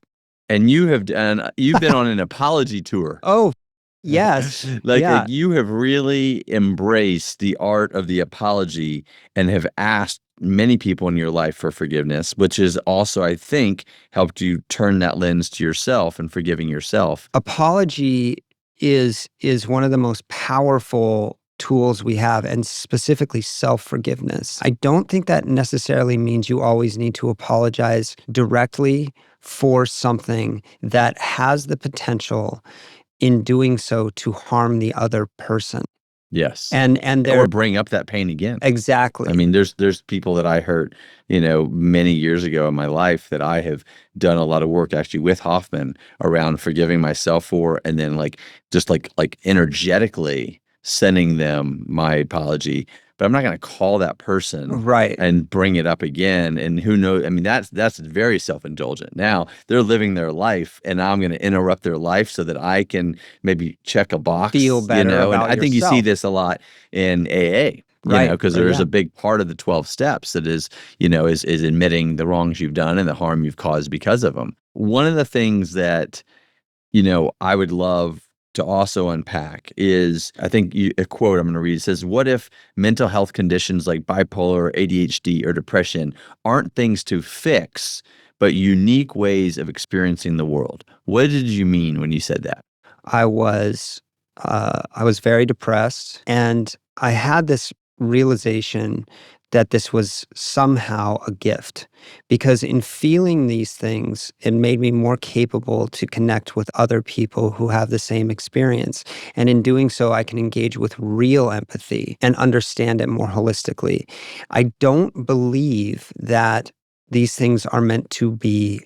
And you've been on an apology tour. Oh. Yes. Like you have really embraced the art of the apology and have asked many people in your life for forgiveness, which is also, I think, helped you turn that lens to yourself and forgiving yourself. Apology is one of the most powerful tools we have, and specifically self-forgiveness. I don't think that necessarily means you always need to apologize directly for something that has the potential in doing so to harm the other person. Yes. And Or they're bring up that pain again. exactly. I mean, there's people that I hurt, many years ago in my life that I have done a lot of work actually with Hoffman around forgiving myself for, and then just energetically sending them my apology. But I'm not going to call that person Right. and bring it up again. And who knows? I mean, that's very self-indulgent. Now they're living their life, and I'm going to interrupt their life so that I can maybe check a box. Feel better And about I think you see yourself. this a lot in AA. Right. Because Right, there is yeah. a big part of the 12 steps that is admitting the wrongs you've done and the harm you've caused because of them. One of the things that, I would love to also unpack is, I think a quote I'm going to read, it says, "What if mental health conditions like bipolar, ADHD, or depression aren't things to fix, but unique ways of experiencing the world?" What did you mean when you said that? I was very depressed, and I had this realization that this was somehow a gift, because in feeling these things, it made me more capable to connect with other people who have the same experience. And in doing so, I can engage with real empathy and understand it more holistically. I don't believe that these things are meant to be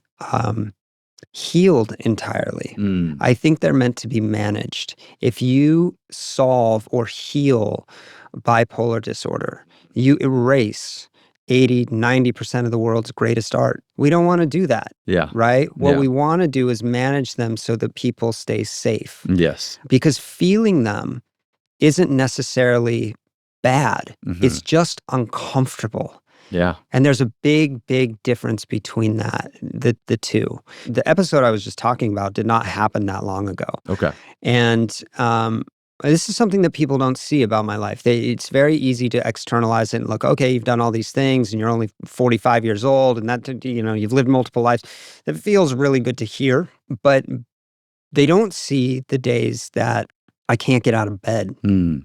healed entirely. Mm, I think they're meant to be managed. If you solve or heal bipolar disorder, you erase 80, 90% of the world's greatest art. We don't want to do that, yeah. right? What Yeah. we want to do is manage them so that people stay safe. Yes. Because feeling them isn't necessarily bad. Mhm. It's just uncomfortable. Yeah. And there's a big, big difference between the two. The episode I was just talking about did not happen that long ago. Okay. And this is something that people don't see about my life. It's very easy to externalize it and look, okay, you've done all these things and you're only 45 years old and that, you've lived multiple lives. It feels really good to hear, but they don't see the days that I can't get out of bed. Mm.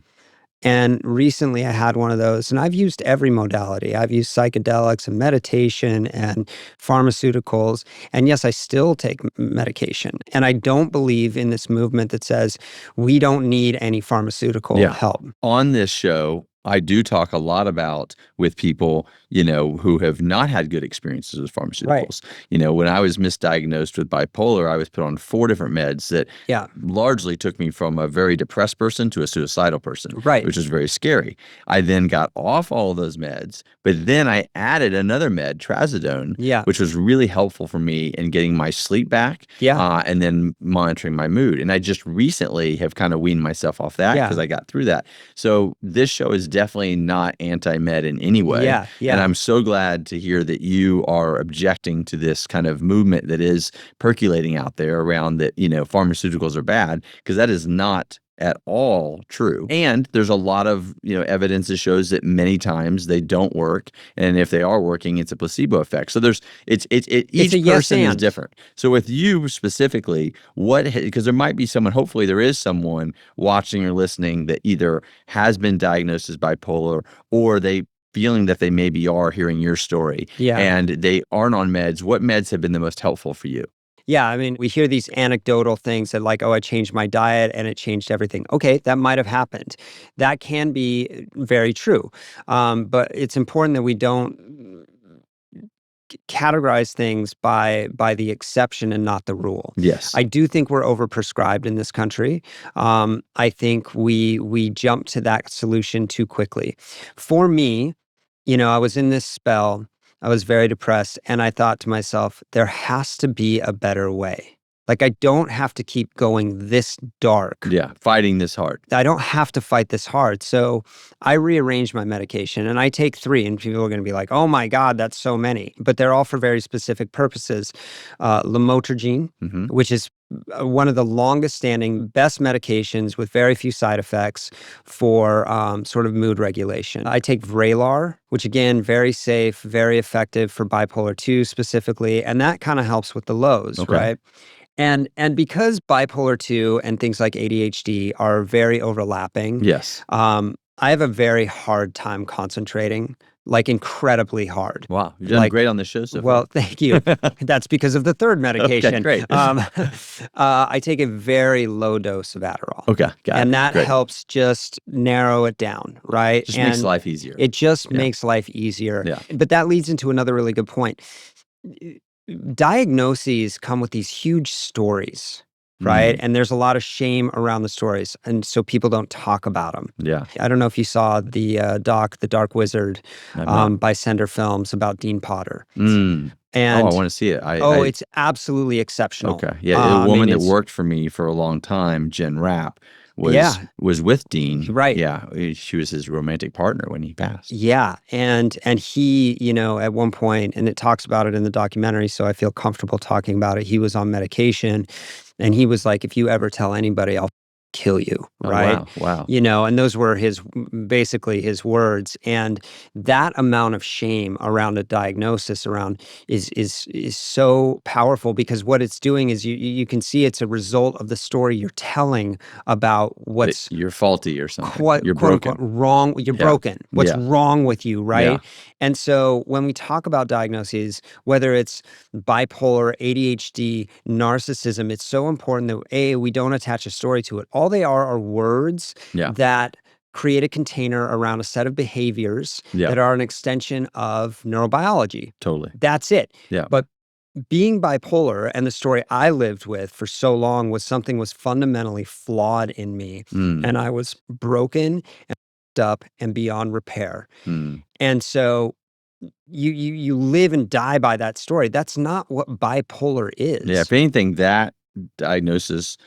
And recently I had one of those, and I've used every modality. I've used psychedelics and meditation and pharmaceuticals. And yes, I still take medication. And I don't believe in this movement that says we don't need any pharmaceutical help. On this show, I do talk a lot about with people, who have not had good experiences with pharmaceuticals. When I was misdiagnosed with bipolar, I was put on 4 different meds that largely took me from a very depressed person to a suicidal person, which was very scary. I then got off all of those meds, but then I added another med, trazodone, which was really helpful for me in getting my sleep back and then monitoring my mood. And I just recently have kind of weaned myself off that because I got through that. So this show is definitely not anti-med in any way. And I'm so glad to hear that you are objecting to this kind of movement that is percolating out there around that, pharmaceuticals are bad, because that is not at all true. And there's a lot of, evidence that shows that many times they don't work. And if they are working, it's a placebo effect. So each person is different. So with you specifically, because there might be someone, hopefully there is someone watching or listening that either has been diagnosed as bipolar, or they feeling that they maybe are hearing your story and they aren't on meds. What meds have been the most helpful for you? Yeah, I mean, we hear these anecdotal things that I changed my diet and it changed everything. Okay, that might have happened. That can be very true. But it's important that we don't categorize things by the exception and not the rule. Yes. I do think we're overprescribed in this country. I think we jump to that solution too quickly. For me, I was in this spell. I was very depressed, and I thought to myself, there has to be a better way. I don't have to keep going this dark. Yeah, fighting this hard. I don't have to fight this hard. So I rearranged my medication, and I take 3, and people are going to be like, oh my God, that's so many. But they're all for very specific purposes. Lamotrigine, which is one of the longest standing, best medications with very few side effects for sort of mood regulation. I take Vraylar, which again, very safe, very effective for bipolar 2 specifically. And that kind of helps with the lows, right? And because bipolar 2 and things like ADHD are very overlapping, yes, I have a very hard time concentrating like incredibly hard. Wow. You've done Like, great on this show so well, far. thank you. That's because of the third medication. Okay, great. I take a very low dose of Adderall. Okay, got And it. that Great. helps just narrow it down, right? Just makes And life easier. it just Yeah. makes life easier. Yeah. But that leads into another really good point. Diagnoses come with these huge stories, right? And there's a lot of shame around the stories. And so people don't talk about them. Yeah. I don't know if you saw the doc, The Dark Wizard, I've not. by Sender Films about Dean Potter. Mm. And I want to see it. it's absolutely exceptional. Okay. Yeah. A woman that it's- worked for me for a long time, Jen Rapp, was Yeah. was with Dean. Right. Yeah. She was his romantic partner when he passed. Yeah, and he, at one point, and it talks about it in the documentary, so I feel comfortable talking about it. He was on medication, and he was like, "If you ever tell anybody, I'll kill you." Right? Oh, wow. And those were basically his words. And that amount of shame around a diagnosis is so powerful, because what it's doing is you can see it's a result of the story you're telling about what's You're faulty or something. You're quote broken. unquote wrong. You're Yeah. broken. What's Yeah. wrong with you, right? Yeah. And so when we talk about diagnoses, whether it's bipolar, ADHD, narcissism, it's so important that we don't attach a story to it. All they are words Yeah. that create a container around a set of behaviors Yeah. that are an extension of neurobiology. Totally. That's it. Yeah. But being bipolar, and the story I lived with for so long, was something was fundamentally flawed in me. Mm. And I was broken and up and beyond repair. Mm. And so you live and die by that story. That's not what bipolar is. Yeah. If anything, that diagnosis,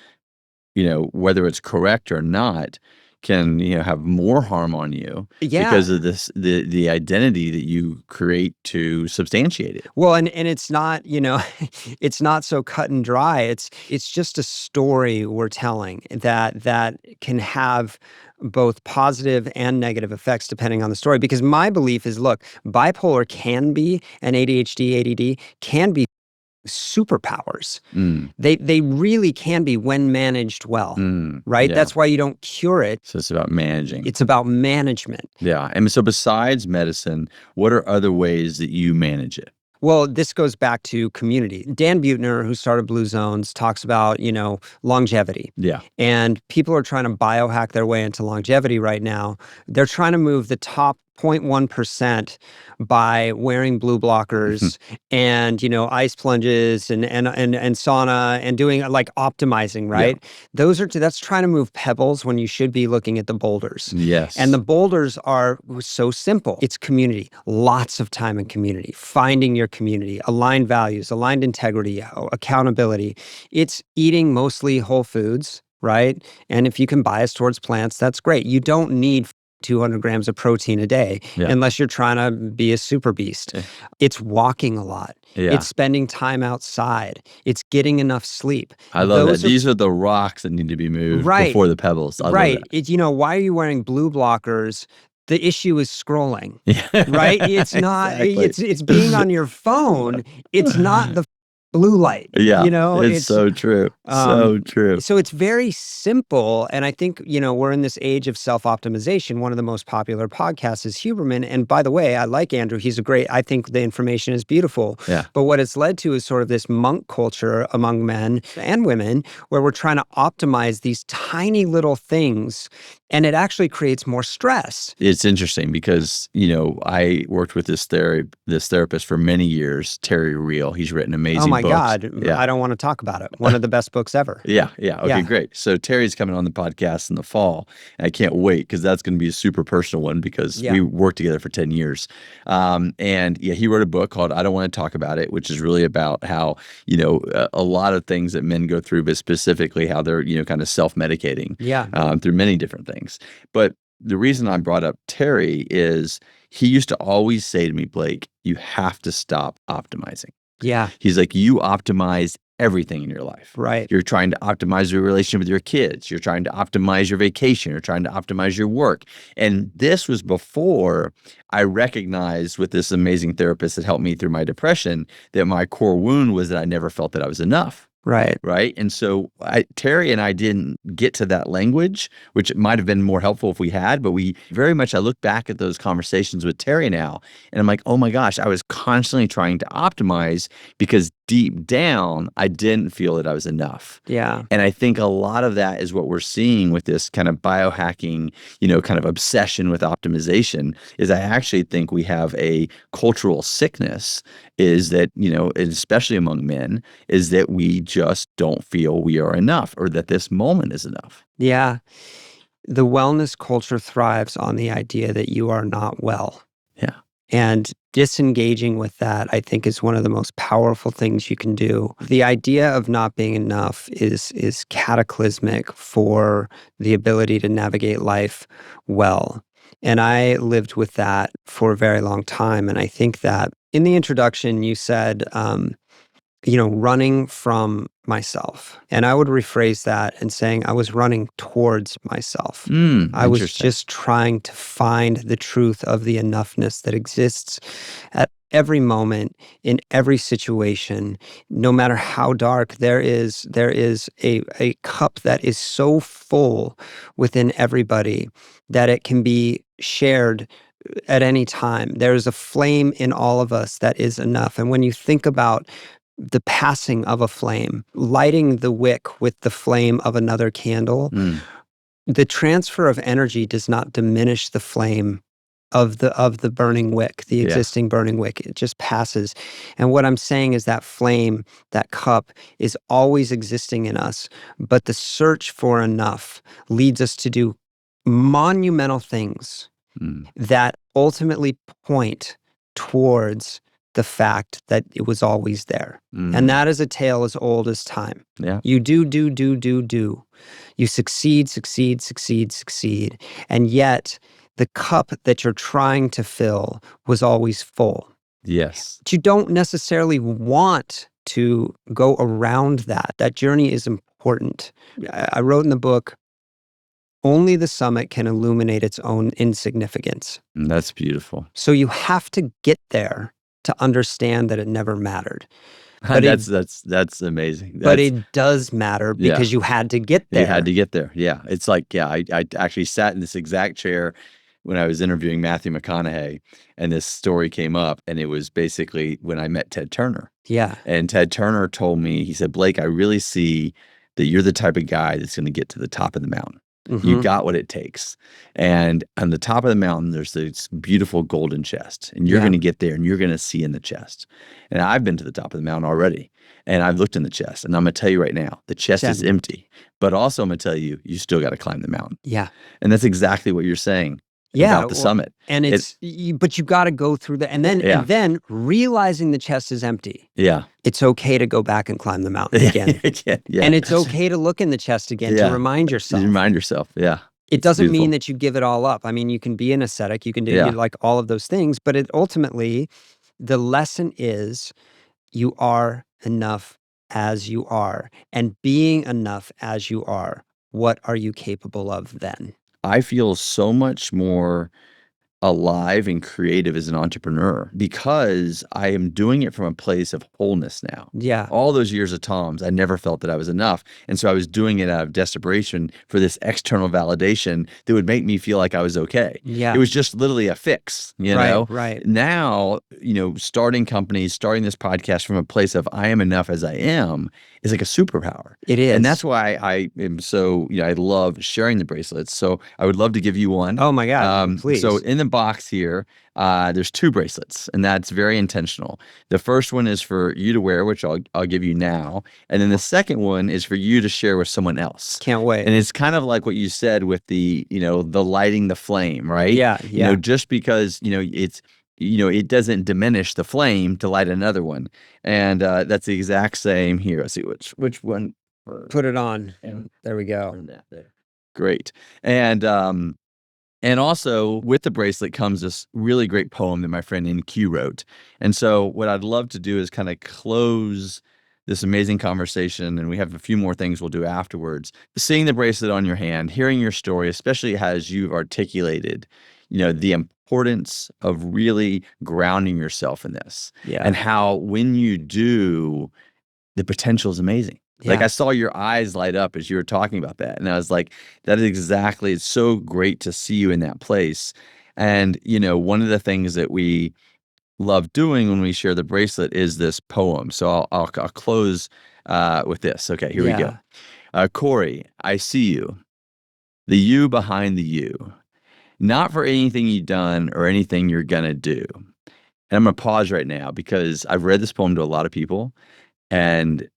whether it's correct or not, can have more harm on you because of the identity that you create to substantiate it. Well, and it's not, it's not so cut and dry. It's just a story we're telling that can have both positive and negative effects depending on the story. Because my belief is, look, bipolar can be, and ADHD, ADD can be superpowers. They really can be when managed well, right? Yeah. That's why you don't cure it. So it's about managing. It's about management. Yeah. And so besides medicine, what are other ways that you manage it? Well, this goes back to community. Dan Buettner, who started Blue Zones, talks about, longevity. Yeah. And people are trying to biohack their way into longevity right now. They're trying to move the top 0.1% by wearing blue blockers and, ice plunges and sauna and doing like optimizing, right? Yeah. That's trying to move pebbles when you should be looking at the boulders. Yes. And the boulders are so simple. It's community, lots of time in community, finding your community, aligned values, aligned integrity, accountability. It's eating mostly whole foods, right? And if you can bias towards plants, that's great. You don't need 200 grams of protein a day unless you're trying to be a super beast. Yeah. It's walking a lot. Yeah. It's spending time outside. It's getting enough sleep. I love that. These are the rocks that need to be moved before the pebbles. I love that. Why are you wearing blue blockers? The issue is scrolling, Yeah. right? It's not, Exactly. it's being on your phone. It's not the blue light. Yeah. It's so true. So true. So it's very simple. And I think, we're in this age of self-optimization. One of the most popular podcasts is Huberman. And by the way, I like Andrew. I think the information is beautiful. Yeah. But what it's led to is sort of this monk culture among men and women where we're trying to optimize these tiny little things. And it actually creates more stress. It's interesting because, I worked with this therapist for many years, Terry Real. He's written amazing books. Oh my God. Yeah. I don't want to talk about it. One of the best books ever. Yeah. Okay, great. So Terry's coming on the podcast in the fall. And I can't wait because that's going to be a super personal one because we worked together for 10 years. He wrote a book called I Don't Want to Talk About It, which is really about how, a lot of things that men go through, but specifically how they're, kind of self-medicating through many different things. But the reason I brought up Terry is he used to always say to me, Blake, you have to stop optimizing. Yeah. He's like, you optimize everything in your life. Right. You're trying to optimize your relationship with your kids. You're trying to optimize your vacation. You're trying to optimize your work. And this was before I recognized with this amazing therapist that helped me through my depression that my core wound was that I never felt that I was enough. Right. Right. And so Terry and I didn't get to that language, which might have been more helpful if we had, but I look back at those conversations with Terry now, and I'm like, oh my gosh, I was constantly trying to optimize because deep down, I didn't feel that I was enough. Yeah. And I think a lot of that is what we're seeing with this kind of biohacking, kind of obsession with optimization is I actually think we have a cultural sickness is that, and especially among men, is that we just don't feel we are enough or that this moment is enough. Yeah. The wellness culture thrives on the idea that you are not well. Yeah. And disengaging with that, I think, is one of the most powerful things you can do. The idea of not being enough is cataclysmic for the ability to navigate life well. And I lived with that for a very long time. And I think that in the introduction, you said, running from myself. And I would rephrase that and saying I was running towards myself. I was Interesting. just trying to find the truth of the enoughness that exists at every moment, in every situation. No matter how dark, there is a cup that is so full within everybody that it can be shared at any time. There's a flame in all of us that is enough. And when you think about the passing of a flame, lighting the wick with the flame of another candle, the transfer of energy does not diminish the flame of the burning wick, the existing burning wick. It just passes. And what I'm saying is that flame, that cup, is always existing in us. But the search for enough leads us to do monumental things that ultimately point towards the fact that it was always there. And that is a tale as old as time. Yeah. You do. You succeed. And yet the cup that you're trying to fill was always full. Yes. But you don't necessarily want to go around that. That journey is important. I wrote in the book, only the summit can illuminate its own insignificance. That's beautiful. So you have to get there to understand that it never mattered. But that's amazing. But it does matter because you had to get there. You had to get there. Yeah. It's like, I actually sat in this exact chair when I was interviewing Matthew McConaughey, and this story came up, and it was basically when I met Ted Turner. Yeah. And Ted Turner told me, he said, Blake, I really see that you're the type of guy that's going to get to the top of the mountain. You got what it takes. And on the top of the mountain, there's this beautiful golden chest. And you're going to get there and you're going to see in the chest. And I've been to the top of the mountain already. And I've looked in the chest. And I'm going to tell you right now, the chest is empty. But also I'm going to tell you, you still got to climb the mountain. Yeah. And that's exactly what you're saying about the summit. And but you got to go through that. And then realizing the chest is empty. Yeah. It's okay to go back and climb the mountain again. And it's okay to look in the chest again to remind yourself. Remind yourself. Yeah. It doesn't mean that you give it all up. I mean, you can be an ascetic, you can do like all of those things, but ultimately, the lesson is you are enough as you are. And being enough as you are, what are you capable of then? I feel so much more alive and creative as an entrepreneur because I am doing it from a place of wholeness now. Yeah. All those years of Tom's, I never felt that I was enough. And so I was doing it out of desperation for this external validation that would make me feel like I was okay. Yeah. It was just literally a fix, you know? Right. Now, starting companies, starting this podcast from a place of I am enough as I am is like a superpower. It is. And that's why I am so, I love sharing the bracelets. So I would love to give you one. Oh my God, please. So in the box here, there's 2 bracelets, and that's very intentional. The first one is for you to wear, which I'll give you now. And then the second one is for you to share with someone else. Can't wait. And it's kind of like what you said with the, the lighting the flame, right? Yeah. Just because, it's, it doesn't diminish the flame to light another one. And that's the exact same here. Let's see which one. Put it on. There we go. There. Great. And also with the bracelet comes this really great poem that my friend NQ wrote. And so what I'd love to do is kind of close this amazing conversation, and we have a few more things we'll do afterwards. Seeing the bracelet on your hand, hearing your story, especially as you've articulated, the importance of really grounding yourself in this. Yeah. And how when you do, the potential is amazing. Like Yeah. I saw your eyes light up as you were talking about that. And I was like, that is exactly, it's so great to see you in that place. And, one of the things that we love doing when we share the bracelet is this poem. So I'll close with this. Okay, here we go. Yeah. Cory, I see you, the you behind the you, not for anything you've done or anything you're going to do. And I'm going to pause right now because I've read this poem to a lot of people. And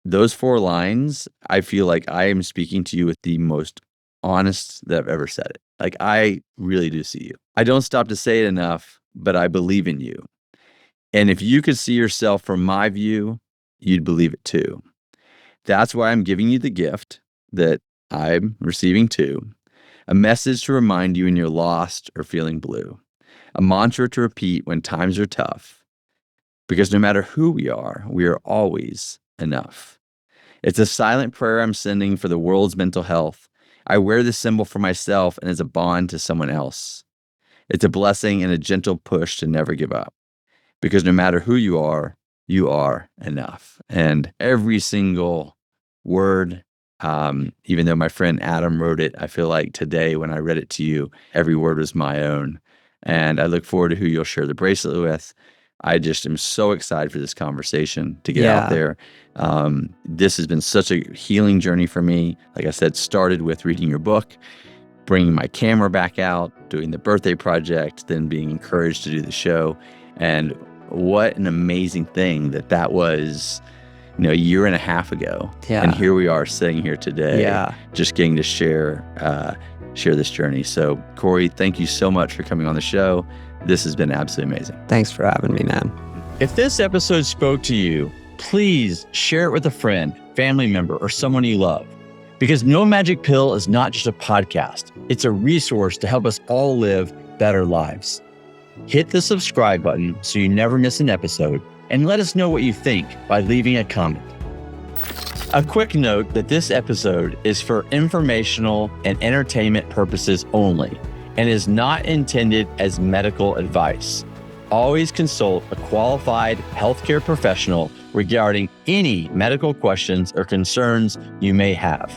those 4 lines, I feel like I am speaking to you with the most honest that I've ever said it. Like, I really do see you. I don't stop to say it enough, but I believe in you. And if you could see yourself from my view, you'd believe it too. That's why I'm giving you the gift that I'm receiving too. A message to remind you when you're lost or feeling blue. A mantra to repeat when times are tough. Because no matter who we are always enough. It's a silent prayer I'm sending for the world's mental health. I wear this symbol for myself and as a bond to someone else. It's a blessing and a gentle push to never give up. Because no matter who you are enough. And every single word, even though my friend Adam wrote it, I feel like today when I read it to you, every word was my own. And I look forward to who you'll share the bracelet with. I just am so excited for this conversation to get out there. This has been such a healing journey for me. Like I said, started with reading your book, bringing my camera back out, doing the birthday project, then being encouraged to do the show. And what an amazing thing that was, a year and a half ago. Yeah. And here we are sitting here today, Yeah. just getting to share this journey. So Cory, thank you so much for coming on the show. This has been absolutely amazing. Thanks for having me, man. If this episode spoke to you, please share it with a friend, family member, or someone you love. Because No Magic Pill is not just a podcast. It's a resource to help us all live better lives. Hit the subscribe button so you never miss an episode, and let us know what you think by leaving a comment. A quick note that this episode is for informational and entertainment purposes only and is not intended as medical advice. Always consult a qualified healthcare professional regarding any medical questions or concerns you may have.